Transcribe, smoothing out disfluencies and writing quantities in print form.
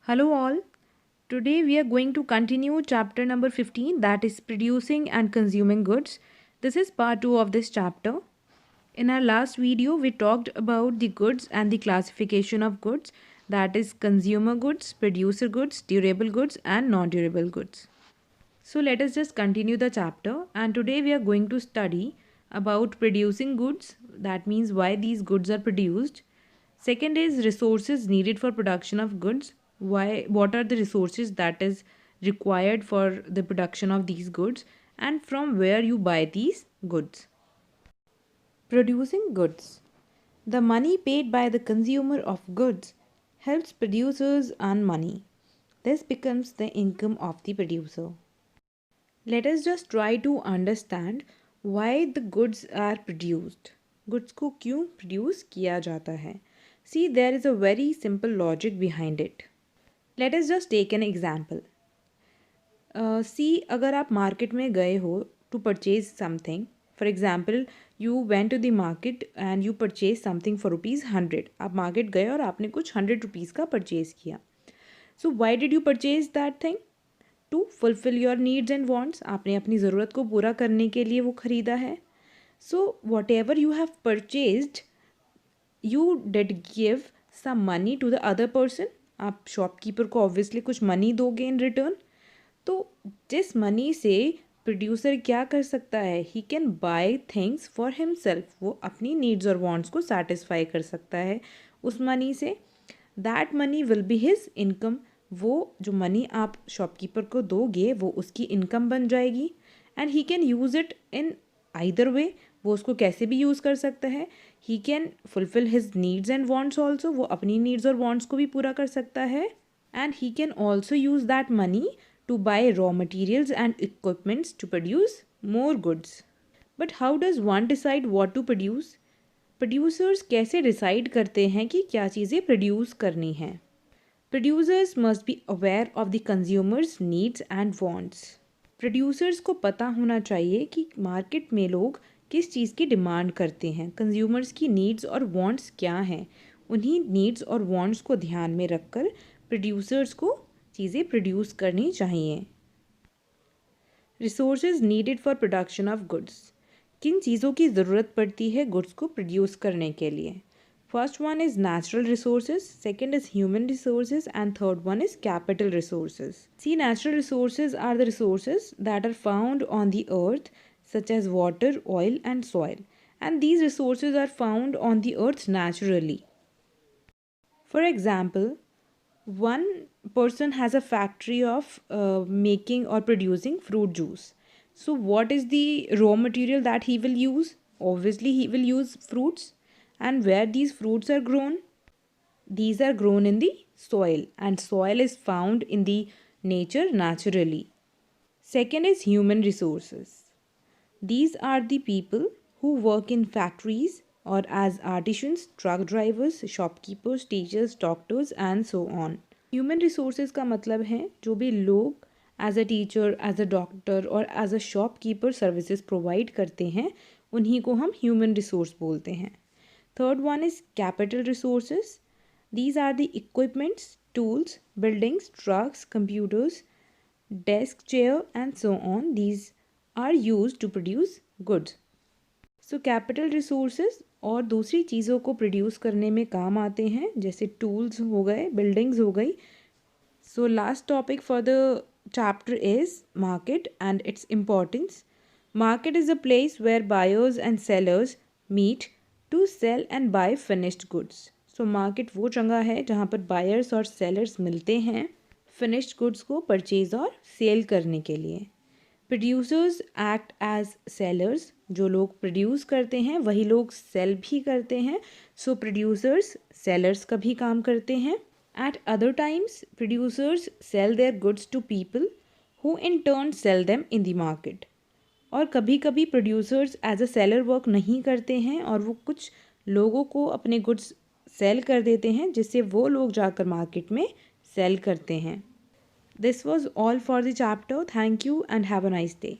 Hello all. Today we are going to continue chapter number 15, that is producing and consuming goods. This is part 2 of this chapter. In our last video we talked about the goods and the classification of goods, that is consumer goods, producer goods, durable goods and non-durable goods. So let us just continue the chapter, and today we are going to study about producing goods, that means why these goods are produced. Second is resources needed for production of goods. What are the resources that is required for the production of these goods, and from where you buy these goods. Producing goods. The money paid by the consumer of goods helps producers earn money. This becomes the income of the producer. Let us just try to understand why the goods are produced. Goods को क्यों produce किया जाता है? See, there is a very simple logic behind it. Let us just take an example. See, अगर आप market में गए हो to purchase something, for example, you went to the market and you purchased something for ₹100. आप market गए और आपने कुछ ₹100 का purchase किया. So why did you purchase that thing? To fulfill your needs and wants. आपने अपनी ज़रूरत को पूरा करने के लिए वो ख़रीदा है. So whatever you have purchased, you did give some money to the other person. आप शॉपकीपर को ऑब्वियसली कुछ मनी दोगे इन रिटर्न. तो जिस मनी से प्रोड्यूसर क्या कर सकता है, he can buy things for himself. वो अपनी नीड्स और वांट्स को सेटिस्फाई कर सकता है उस मनी से. That money will be his income. वो जो मनी आप शॉपकीपर को दोगे वो उसकी इनकम बन जाएगी. And he can use it in either way. वो उसको कैसे भी यूज़ कर सकता है. He can fulfil his needs and wants also. वो अपनी नीड्स और वांट्स को भी पूरा कर सकता है. And he can also use that money to buy raw materials and equipments to produce more goods. But how does one decide what to produce? Producers कैसे decide करते हैं कि क्या चीज़ें produce करनी हैं? Producers must be aware of the consumers' needs and wants. Producers को पता होना चाहिए कि मार्केट में लोग किस चीज़ की डिमांड करते हैं. कंज्यूमर्स की नीड्स और वांट्स क्या हैं. उन्हीं नीड्स और वांट्स को ध्यान में रखकर प्रोड्यूसर्स को चीज़ें प्रोड्यूस करनी चाहिए. Resources needed for production of goods. किन चीज़ों की ज़रूरत पड़ती है गुड्स को प्रोड्यूस करने के लिए. First one is natural resources, second is human resources and third one is capital resources. See, natural resources are the resources that are found on the earth such as water, oil and soil, and these resources are found on the earth naturally. For example, one person has a factory of making or producing fruit juice. So what is the raw material that he will use? Obviously he will use fruits. And where these fruits are grown? These are grown in the soil, and soil is found in the nature naturally. Second is human resources. These are the people who work in factories or as artisans, truck drivers, shopkeepers, teachers, doctors and so on. Human resources का मतलब है जो भी लोग as a teacher, as a doctor और as a shopkeeper services provide करते हैं, उन्हीं को हम human resource बोलते हैं. Third one is capital resources. These are the equipments, tools, buildings, trucks, computers, desk, chair and so on. These are used to produce goods. So capital resources और दूसरी चीज़ों को प्रोड्यूस करने में काम आते हैं, जैसे टूल्स हो गए, बिल्डिंग्स हो गई. So last topic for the chapter is market and its importance. Market is a place where buyers and sellers meet to sell and buy finished goods. So market वो जगह है जहाँ पर बायर्स और सेलर्स मिलते हैं फिनिश्ड गुड्स को purchase और सेल करने के लिए. Producers act as sellers. जो लोग प्रोड्यूस करते हैं वही लोग सेल भी करते हैं. सो प्रोड्यूसर्स सेलर्स का भी काम करते हैं. At other times producers sell their goods to people who in turn sell them in the market. और कभी कभी producers as a seller work नहीं करते हैं और वो कुछ लोगों को अपने गुड्स सेल कर देते हैं, जिससे वो लोग जाकर मार्केट में सेल करते हैं. This was all for the chapter. Thank you and have a nice day.